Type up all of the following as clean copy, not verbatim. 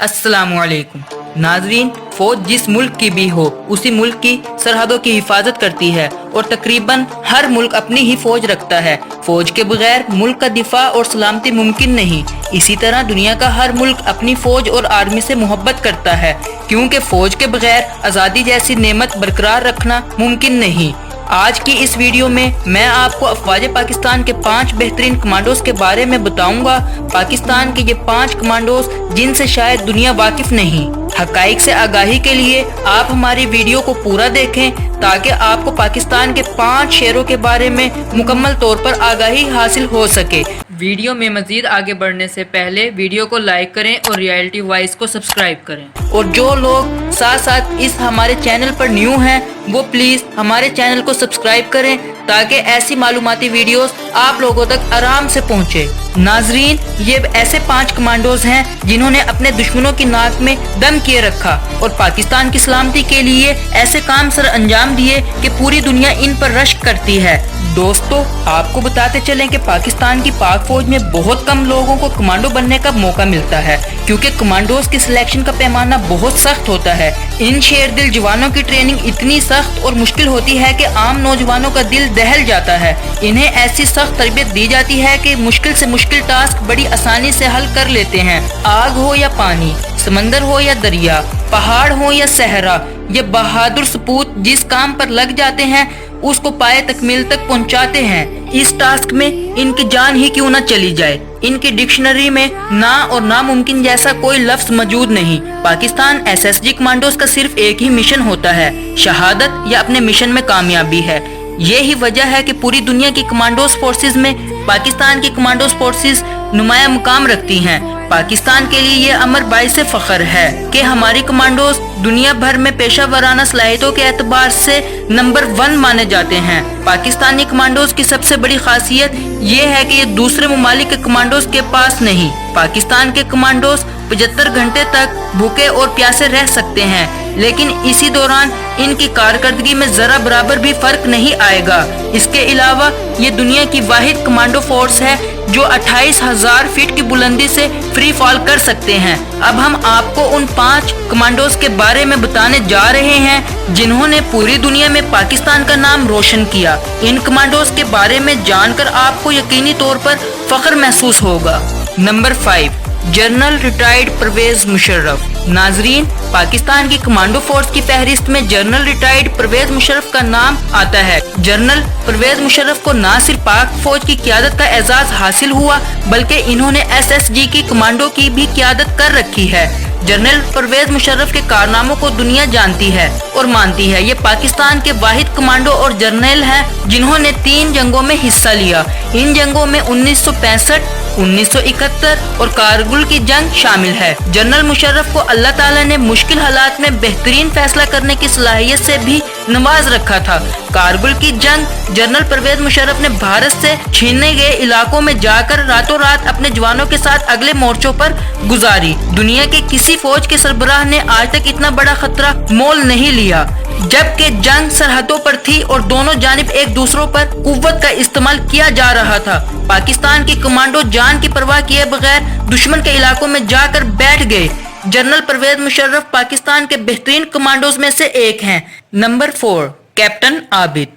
अस्सलामुअलैकुम नाजरीन, फौज जिस मुल्क की भी हो उसी मुल्क की सरहदों की हिफाजत करती है और तकरीबन हर मुल्क अपनी ही फौज रखता है। फौज के बगैर मुल्क का दिफा और सलामती मुमकिन नहीं। इसी तरह दुनिया का हर मुल्क अपनी फौज और आर्मी से मोहब्बत करता है, क्योंकि फौज के बगैर आज़ादी जैसी नेमत बरकरार रखना मुमकिन नहीं। आज की इस वीडियो में मैं आपको अफवाज पाकिस्तान के 5 बेहतरीन कमांडोज के बारे में बताऊंगा। पाकिस्तान के ये 5 कमांडोज जिनसे शायद दुनिया वाकिफ नहीं। हकाइक से आगाही के लिए आप हमारी वीडियो को पूरा देखें ताकि आपको पाकिस्तान के 5 शेरों के बारे में मुकम्मल तौर पर आगाही हासिल हो सके। वीडियो में मजीद आगे बढ़ने से पहले वीडियो को लाइक करें और रियलिटी वॉइस को सब्सक्राइब करें। और जो लोग साथ साथ इस हमारे चैनल पर न्यू हैं वो प्लीज़ हमारे चैनल को सब्सक्राइब करें ताकि ऐसी मालूमाती वीडियोस आप लोगों तक आराम से पहुंचे। नाजरीन, ये ऐसे 5 कमांडोज हैं जिन्होंने अपने दुश्मनों की नाक में दम किए रखा और पाकिस्तान की सलामती के लिए ऐसे काम सर अंजाम दिए कि पूरी दुनिया इन पर रश्क करती है। दोस्तों, आपको बताते चलें कि पाकिस्तान की पाक फौज में बहुत कम लोगों को कमांडो बनने का मौका मिलता है, क्योंकि कमांडोज की सिलेक्शन का पैमाना बहुत सख्त होता है। इन शेर दिल जवानों की ट्रेनिंग इतनी सख्त और मुश्किल होती है कि आम नौजवानों का दिल दहल जाता है। इन्हें ऐसी सख्त तरबियत दी जाती है कि मुश्किल से मुश्किल टास्क बड़ी आसानी से हल कर लेते हैं। आग हो या पानी, समंदर हो या दरिया, पहाड़ हो या सहरा, ये बहादुर सपूत जिस काम पर लग जाते हैं उसको पाए तकमील तक पहुंचाते हैं। इस टास्क में इनकी जान ही क्यों न चली जाए। इनकी डिक्शनरी में ना और नामुमकिन जैसा कोई लफ्ज मौजूद नहीं। पाकिस्तान एसएसजी कमांडोज का सिर्फ एक ही मिशन होता है, शहादत या अपने मिशन में कामयाबी है। यही वजह है कि पूरी दुनिया की कमांडोज फोर्सेज में पाकिस्तान की कमांडोज फोर्सेज नुमाया मुकाम रखती हैं। पाकिस्तान के लिए ये अमर बाइस फख्र है कि हमारी कमांडोज दुनिया भर में पेशा वराना सलाहियतों के एतबार से नंबर 1 माने जाते हैं। पाकिस्तानी कमांडोज की सबसे बड़ी खासियत ये है कि ये दूसरे ममालिक के कमांडोज के पास नहीं। पाकिस्तान के कमांडोज 75 घंटे तक भूखे और प्यासे रह सकते हैं, लेकिन इसी दौरान इनकी कारकर्दगी में जरा बराबर भी फर्क नहीं आएगा। इसके अलावा ये दुनिया की वाहिद कमांडो फोर्स है जो 28,000 फीट की बुलंदी से फ्री फॉल कर सकते हैं। अब हम आपको उन 5 कमांडोज के बारे में बताने जा रहे हैं जिन्होंने पूरी दुनिया में पाकिस्तान का नाम रोशन किया। इन कमांडोज के बारे में जानकर आपको यकीनी तौर पर फख्र महसूस होगा। Number 5, general retired Pervez Musharraf. नाजरीन, पाकिस्तान की कमांडो फोर्स की फहरिस्त में जनरल रिटायर्ड परवेज मुशर्रफ का नाम आता है। जनरल परवेज मुशर्रफ को न सिर्फ पाक फौज की क़यादत का एजाज हासिल हुआ बल्कि इन्होंने एसएसजी की कमांडो की भी क़यादत कर रखी है। जनरल परवेज मुशर्रफ के कारनामों को दुनिया जानती है और मानती है। ये पाकिस्तान के वाहिद कमांडो और जर्नल हैं जिन्होंने 3 जंगों में हिस्सा लिया। इन जंगों में 1965, 1971 और कारगिल की जंग शामिल है। जनरल मुशर्रफ को अल्लाह ताला ने मुश्किल हालात में बेहतरीन फैसला करने की सलाहियत से भी नवाज रखा था। कारगिल की जंग जनरल परवेज मुशर्रफ ने भारत से छीने गए इलाकों में जाकर रातों रात अपने जवानों के साथ अगले मोर्चों पर गुजारी। दुनिया के किसी फौज के सरबराह ने आज तक इतना बड़ा खतरा मोल नहीं लिया। जबकि जंग सरहदों पर थी और दोनों जानिब एक दूसरों पर कुव्वत का इस्तेमाल किया जा रहा था, पाकिस्तान की कमांडो जान की परवाह किए बगैर दुश्मन के इलाकों में जाकर बैठ गए। जनरल परवेज मुशर्रफ पाकिस्तान के बेहतरीन कमांडोज में से एक हैं। Number 4, captain Abid.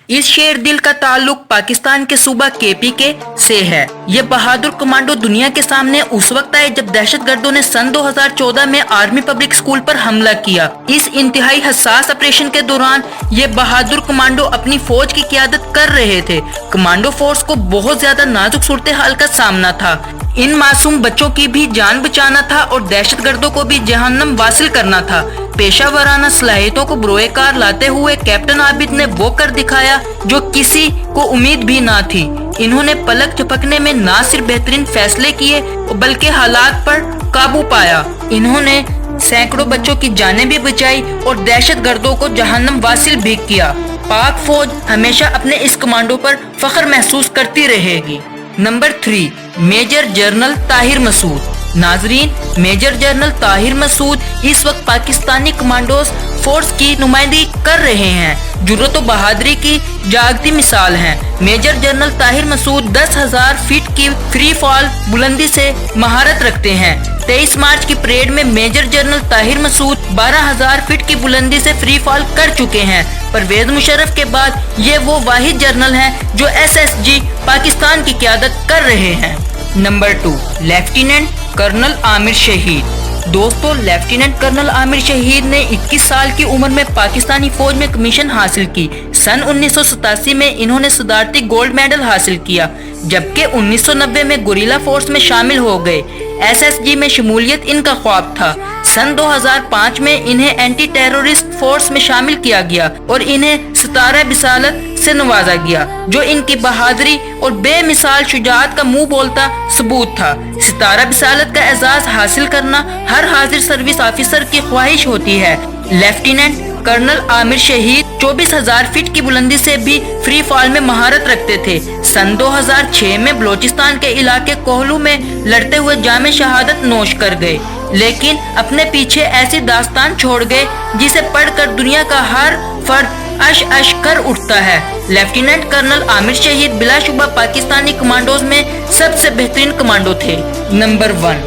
इस शेर दिल का ताल्लुक पाकिस्तान के सूबा केपीके से है। ये बहादुर कमांडो दुनिया के सामने उस वक्त आए जब दहशतगर्दों ने सन 2014 में आर्मी पब्लिक स्कूल पर हमला किया। इस इंतहाई हसास ऑपरेशन के दौरान ये बहादुर कमांडो अपनी फौज की क़यादत कर रहे थे। कमांडो फोर्स को बहुत ज्यादा नाजुक सूरत हाल का सामना था। इन मासूम बच्चों की भी जान बचाना था और दहशतगर्दों को भी जहन्नम वासिल करना था। पेशा वराना सलाहियतों को बरोएकार लाते हुए कैप्टन आबिद ने वो कर दिखाया जो किसी को उम्मीद भी ना थी। इन्होंने पलक झपकने में ना सिर्फ बेहतरीन फैसले किए बल्कि हालात पर काबू पाया। इन्होंने सैकड़ों बच्चों की जानें भी बचाई और दहशतगर्दों को जहन्नम वासिल भी किया। पाक फौज हमेशा अपने इस कमांडो पर फख्र महसूस करती रहेगी। Number 3, major general Tahir Masood. नाजरीन, मेजर जनरल ताहिर मसूद इस वक्त पाकिस्तानी कमांडोज फोर्स की नुमाइंदगी कर रहे हैं। जुर्रत और बहादुरी की जागती मिसाल हैं। Major general Tahir Masood 10,000 feet की फ्री फॉल बुलंदी से महारत रखते हैं। 23 मार्च की परेड में major general Tahir Masood 12,000 feet की बुलंदी से फ्री फॉल कर चुके हैं। परवेज मुशर्रफ के बाद ये वो वाहिद जनरल हैं जो SSG पाकिस्तान की क़यादत कर रहे हैं। नंबर 2, लेफ्टिनेंट कर्नल आमिर शहीद। दोस्तों, लेफ्टिनेंट कर्नल आमिर शहीद ने 21 साल की उम्र में पाकिस्तानी फौज में कमीशन हासिल की। सन 1987 में इन्होंने सदारती गोल्ड मेडल हासिल किया, जबकि 1990 में गुरिल्ला फोर्स में शामिल हो गए। SSG में शमूलियत इनका ख्वाब था। सन 2005 में इन्हें एंटी टेररिस्ट फोर्स में शामिल किया गया और इन्हें सितारा बिसालत से नवाजा गया, जो इनकी बहादुरी और बेमिसाल शुजाअत का मुंह बोलता सबूत था। सितारा बिसालत का एजाज हासिल करना हर हाजिर सर्विस ऑफिसर की ख्वाहिश होती है। लेफ्टिनेंट कर्नल आमिर शहीद 24,000 फीट की बुलंदी से भी फ्री फॉल में महारत रखते थे। सन 2006 में बलोचिस्तान के इलाके कोहलू में लड़ते हुए जामे शहादत नोश कर गए, लेकिन अपने पीछे ऐसी दास्तान छोड़ गए जिसे पढ़कर दुनिया का हर फर्द अश अश कर उठता है। लेफ्टिनेंट कर्नल आमिर शहीद बिलाशुबा पाकिस्तानी कमांडोज में सबसे बेहतरीन कमांडो थे। नंबर 1,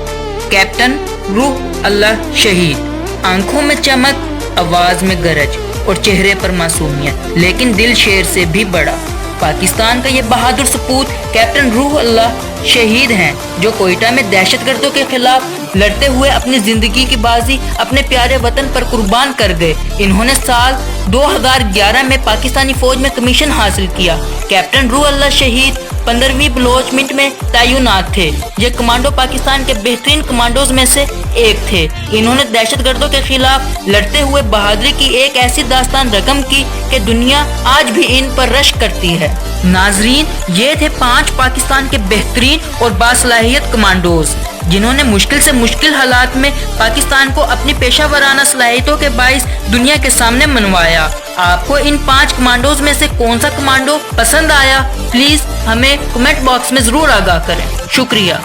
कैप्टन रूह अल्लाह शहीद। आंखों में चमक, आवाज में गरज और चेहरे पर मासूमियत, लेकिन दिल शेर से भी बड़ा। पाकिस्तान का ये बहादुर सपूत कैप्टन रूह अल्लाह शहीद हैं, जो कोयटा में दहशतगर्दों के खिलाफ लड़ते हुए अपनी जिंदगी की बाजी अपने प्यारे वतन पर कुर्बान कर गए। इन्होंने साल 2011 में पाकिस्तानी फौज में कमीशन हासिल किया। कैप्टन रूह अल्लाह शहीद 15वीं बलोचमेंट में तैनात थे। ये कमांडो पाकिस्तान के बेहतरीन कमांडोज में से एक थे। इन्होंने दहशतगर्दों के खिलाफ लड़ते हुए बहादुरी की एक ऐसी दास्तान रकम की कि दुनिया आज भी इन पर रश करती है। नाजरीन, ये थे 5 पाकिस्तान के बेहतरीन और बासलाहियत कमांडोज, जिन्होंने मुश्किल से मुश्किल हालात में पाकिस्तान को अपनी पेशा वराना सलाहियतों के बाइस दुनिया के सामने मनवाया। आपको इन 5 कमांडोज में से कौन सा कमांडो पसंद आया, प्लीज हमें कमेंट बॉक्स में जरूर आगाह करें। शुक्रिया।